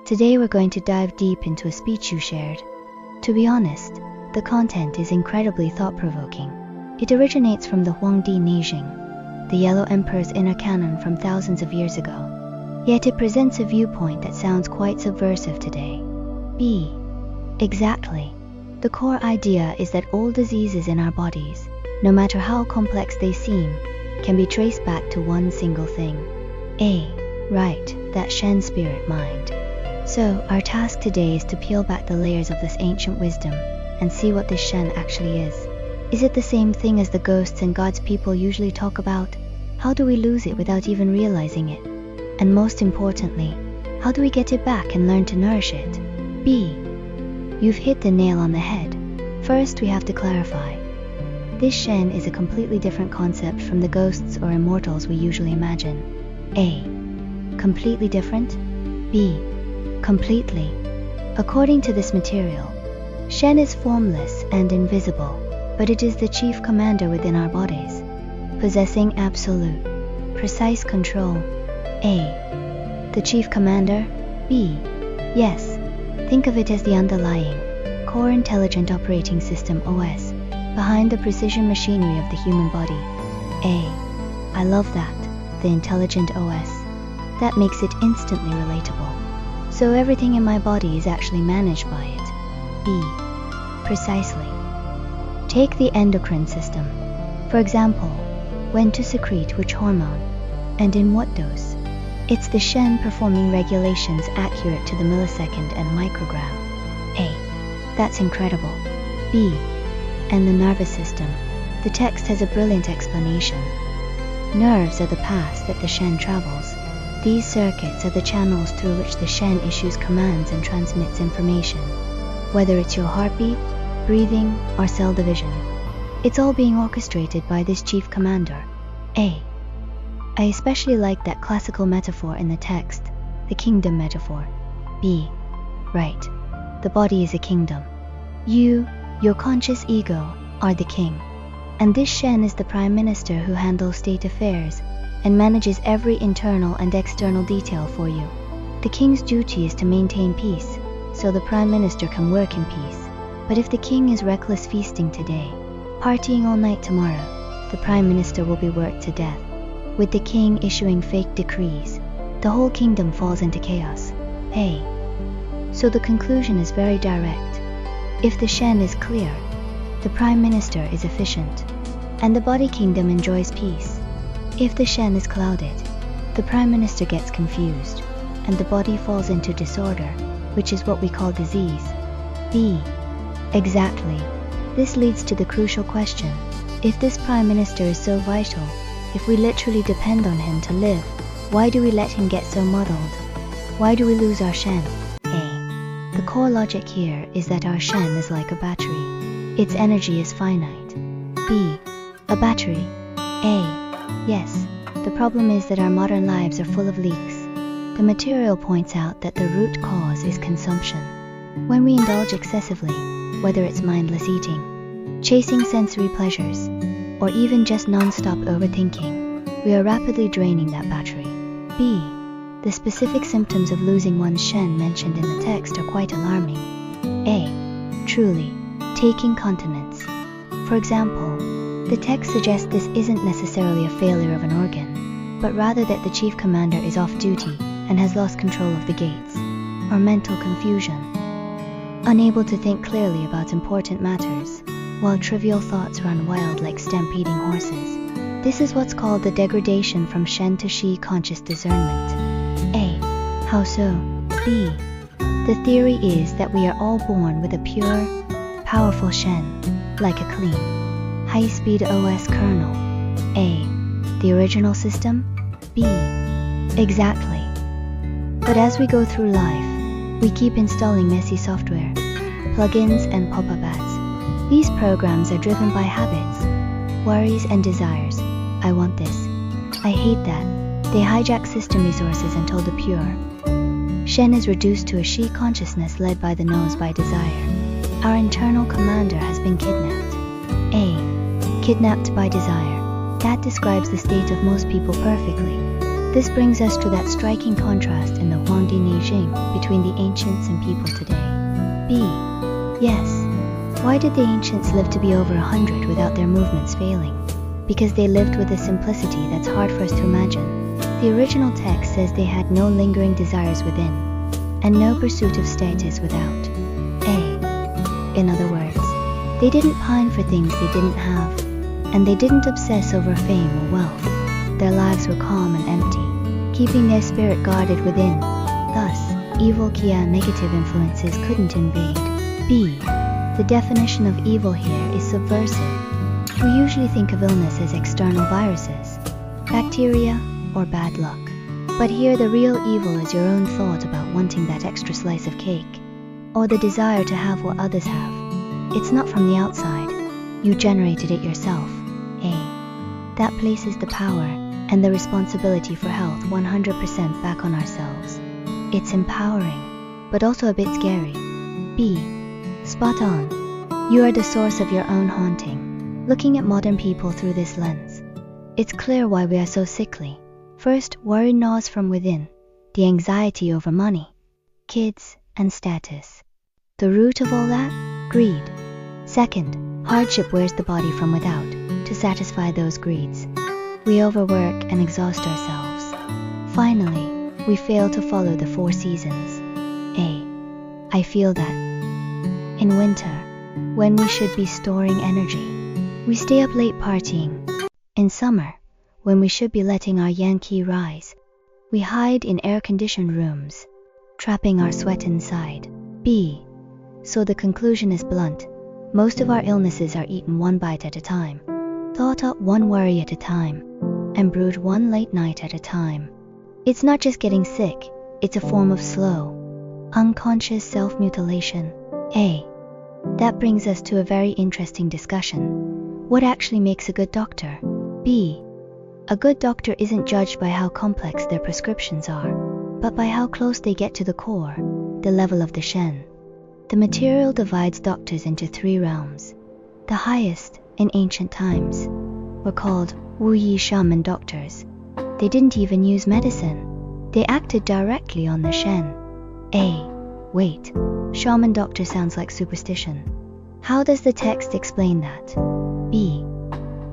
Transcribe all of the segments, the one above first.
Today we're going to dive deep into a speech you shared. To be honest, the content is incredibly thought-provoking. It originates from the Huangdi Neijing, the Yellow Emperor's inner canon from thousands of years ago. Yet it presents a viewpoint that sounds quite subversive today. B. Exactly. The core idea is that all diseases in our bodies, no matter how complex they seem, can be traced back to one single thing. A. Right, that Shen spirit mind. So, our task today is to peel back the layers of this ancient wisdom and see what this Shen actually is. Is it the same thing as the ghosts and gods people usually talk about? How do we lose it without even realizing it? And most importantly, how do we get it back and learn to nourish it? B. You've hit the nail on the head. First, we have to clarify. This Shen is a completely different concept from the ghosts or immortals we usually imagine. A. Completely different? B. Completely. According to this material, Shen is formless and invisible, but it is the chief commander within our bodies, possessing absolute, precise control. A. The chief commander? B. Yes. Think of it as the underlying, core intelligent operating system OS, behind the precision machinery of the human body. A. I love that, the intelligent OS. That makes it instantly relatable. So everything in my body is actually managed by it. B. Precisely. Take the endocrine system. For example, when to secrete which hormone, and in what dose. It's the Shen performing regulations accurate to the millisecond and microgram. A. That's incredible. B. And the nervous system. The text has a brilliant explanation. Nerves are the paths that the Shen travels. These circuits are the channels through which the Shen issues commands and transmits information. Whether it's your heartbeat, breathing, or cell division, it's all being orchestrated by this chief commander. A. I especially like that classical metaphor in the text, the kingdom metaphor. B. Right. The body is a kingdom. You, your conscious ego, are the king. And this Shen is the prime minister who handles state affairs and manages every internal and external detail for you. The king's duty is to maintain peace, so the prime minister can work in peace. But if the king is reckless feasting today, partying all night tomorrow, the prime minister will be worked to death. With the king issuing fake decrees, the whole kingdom falls into chaos. A. So the conclusion is very direct. If the Shen is clear, the prime minister is efficient, and the body kingdom enjoys peace. If the Shen is clouded, the prime minister gets confused, and the body falls into disorder, which is what we call disease. B. Exactly. This leads to the crucial question. If this prime minister is so vital, if we literally depend on him to live, why do we let him get so muddled? Why do we lose our Shen? A. The core logic here is that our Shen is like a battery. Its energy is finite. B. A battery. A. Yes. The problem is that our modern lives are full of leaks. The material points out that the root cause is consumption. When we indulge excessively, whether it's mindless eating, chasing sensory pleasures, or even just non-stop overthinking, we are rapidly draining that battery. B. The specific symptoms of losing one's Shen mentioned in the text are quite alarming. A. Truly, taking continence. For example, the text suggests this isn't necessarily a failure of an organ, but rather that the chief commander is off duty and has lost control of the gates, or mental confusion, unable to think clearly about important matters, while trivial thoughts run wild like stampeding horses. This is what's called the degradation from Shen to Shi conscious discernment. A. How so? B. The theory is that we are all born with a pure, powerful Shen, like a clean, high-speed OS kernel. A. The original system? B. Exactly. But as we go through life, we keep installing messy software, plugins and pop-up ads. These programs are driven by habits, worries and desires. I want this. I hate that. They hijack system resources until the pure Shen is reduced to a Shi consciousness led by the nose by desire. Our internal commander has been kidnapped. A. Kidnapped by desire. That describes the state of most people perfectly. This brings us to that striking contrast in the Huangdi Neijing between the ancients and people today. B. Yes. Why did the ancients live to be over 100 without their movements failing? Because they lived with a simplicity that's hard for us to imagine. The original text says they had no lingering desires within, and no pursuit of status without. A. In other words, they didn't pine for things they didn't have, and they didn't obsess over fame or wealth. Their lives were calm and empty, keeping their spirit guarded within. Thus, evil kia negative influences couldn't invade. B. The definition of evil here is subversive. We usually think of illness as external viruses, bacteria, or bad luck. But here the real evil is your own thought about wanting that extra slice of cake, or the desire to have what others have. It's not from the outside. You generated it yourself. A. That places the power and the responsibility for health 100% back on ourselves. It's empowering, but also a bit scary. B. Spot on. You are the source of your own haunting. Looking at modern people through this lens, it's clear why we are so sickly. First, worry gnaws from within, the anxiety over money, kids, and status. The root of all that? Greed. Second, hardship wears the body from without to satisfy those greeds. We overwork and exhaust ourselves. Finally, we fail to follow the 4 seasons. A. I feel that. In winter, when we should be storing energy, we stay up late partying. In summer, when we should be letting our yang qi rise, we hide in air-conditioned rooms, trapping our sweat inside. B. So the conclusion is blunt. Most of our illnesses are eaten one bite at a time, thought up one worry at a time, and brewed one late night at a time. It's not just getting sick, it's a form of slow, unconscious self-mutilation. A. That brings us to a very interesting discussion. What actually makes a good doctor? B. A good doctor isn't judged by how complex their prescriptions are, but by how close they get to the core, the level of the Shen. The material divides doctors into 3 realms. The highest, in ancient times, were called Wu Yi shaman doctors. They didn't even use medicine. They acted directly on the Shen. A. Wait, shaman doctor sounds like superstition. How does the text explain that? B.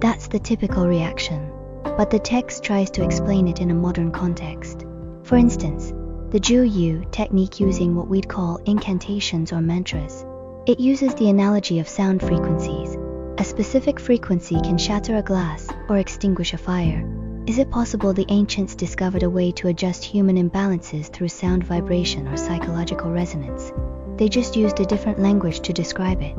That's the typical reaction, but the text tries to explain it in a modern context. For instance, the Ju Yu technique using what we'd call incantations or mantras. It uses the analogy of sound frequencies. A specific frequency can shatter a glass or extinguish a fire. Is it possible the ancients discovered a way to adjust human imbalances through sound vibration or psychological resonance? They just used a different language to describe it.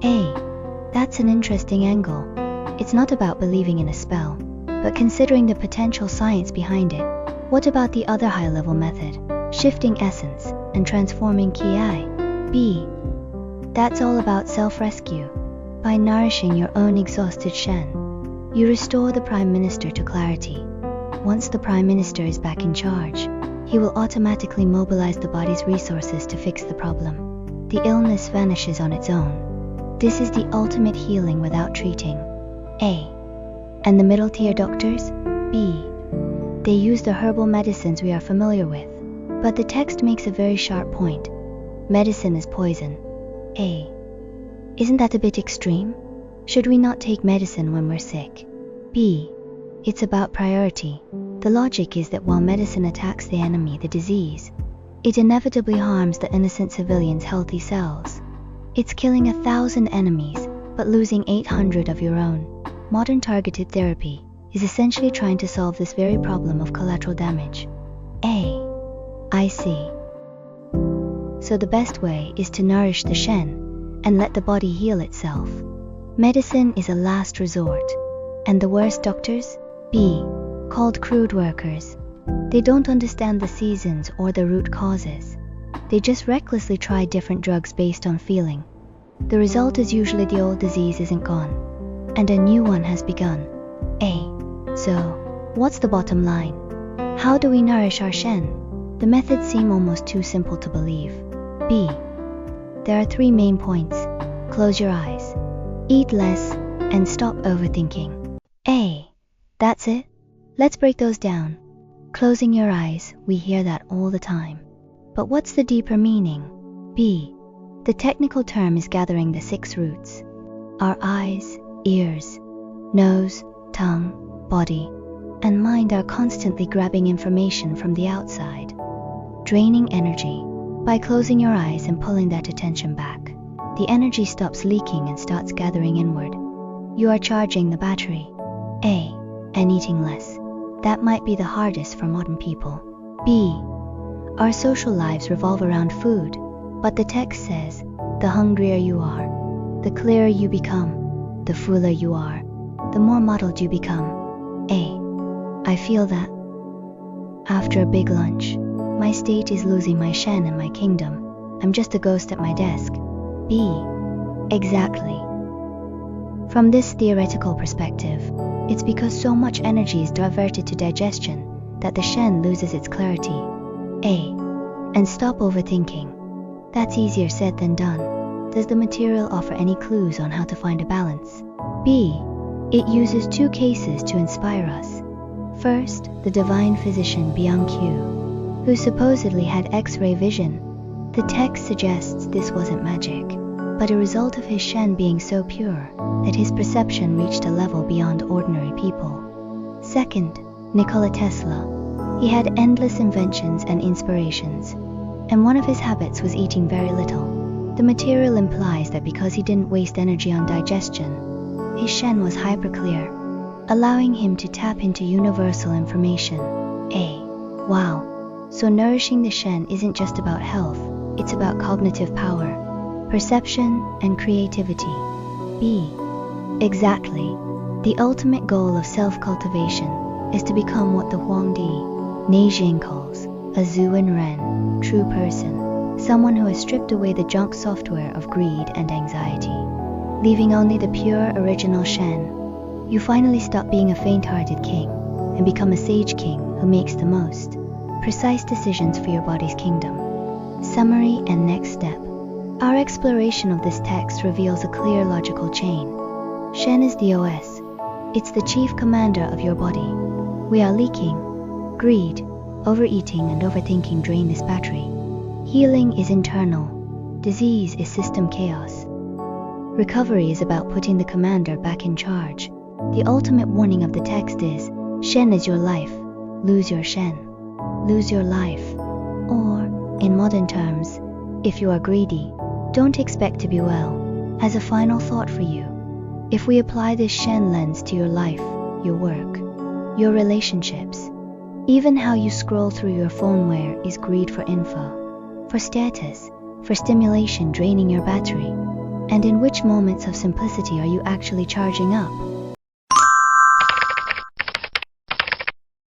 A. That's an interesting angle. It's not about believing in a spell, but considering the potential science behind it. What about the other high-level method, shifting essence and transforming Ki? B. That's all about self-rescue. By nourishing your own exhausted Shen, you restore the Prime Minister to clarity. Once the Prime Minister is back in charge, he will automatically mobilize the body's resources to fix the problem. The illness vanishes on its own. This is the ultimate healing without treating. A. And the middle-tier doctors? B. They use the herbal medicines we are familiar with, but the text makes a very sharp point. Medicine is poison. A. Isn't that a bit extreme? Should we not take medicine when we're sick? B. It's about priority. The logic is that while medicine attacks the enemy, the disease, it inevitably harms the innocent civilians' healthy cells. It's killing 1,000 enemies, but losing 800 of your own. Modern targeted therapy is essentially trying to solve this very problem of collateral damage. A. I see. So the best way is to nourish the Shen and let the body heal itself. Medicine is a last resort. And the worst doctors? B. Called crude workers. They don't understand the seasons or the root causes. They just recklessly try different drugs based on feeling. The result is usually the old disease isn't gone, and a new one has begun. A. So, what's the bottom line? How do we nourish our Shen? The methods seem almost too simple to believe. B. There are 3 main points. Close your eyes, eat less, and stop overthinking. A. That's it? Let's break those down. Closing your eyes, we hear that all the time. But what's the deeper meaning? B. The technical term is gathering the 6 roots. Our eyes, ears, nose, tongue, body, and mind are constantly grabbing information from the outside, draining energy. By closing your eyes and pulling that attention back, the energy stops leaking and starts gathering inward. You are charging the battery. A. And eating less. That might be the hardest for modern people. B. Our social lives revolve around food, but the text says, the hungrier you are, the clearer you become, the fuller you are, the more muddled you become. A. I feel that. After a big lunch, my state is losing my Shen and my kingdom. I'm just a ghost at my desk. B. Exactly. From this theoretical perspective, it's because so much energy is diverted to digestion that the Shen loses its clarity. A. And stop overthinking. That's easier said than done. Does the material offer any clues on how to find a balance? B. It uses 2 cases to inspire us. First, the divine physician Byung-Kyu, who supposedly had X-ray vision. The text suggests this wasn't magic, but a result of his Shen being so pure that his perception reached a level beyond ordinary people. Second, Nikola Tesla. He had endless inventions and inspirations, and one of his habits was eating very little. The material implies that because he didn't waste energy on digestion, his Shen was hyper-clear, allowing him to tap into universal information. A. Wow. So nourishing the Shen isn't just about health, it's about cognitive power, perception, and creativity. B. Exactly. The ultimate goal of self-cultivation is to become what the Huangdi, Neijing calls a Zhu and Ren, true person, someone who has stripped away the junk software of greed and anxiety, leaving only the pure original Shen. You finally stop being a faint-hearted king and become a sage king who makes the most precise decisions for your body's kingdom. Summary and next step. Our exploration of this text reveals a clear logical chain. Shen is the OS. It's the chief commander of your body. We are leaking. Greed, overeating, and overthinking drain this battery. Healing is internal. Disease is system chaos. Recovery is about putting the commander back in charge. The ultimate warning of the text is, Shen is your life. Lose your Shen. Lose your life. Or, in modern terms, if you are greedy, don't expect to be well. As a final thought for you, if we apply this Shen lens to your life, your work, your relationships, even how you scroll through your phoneware is greed for info, for status, for stimulation draining your battery. And in which moments of simplicity are you actually charging up?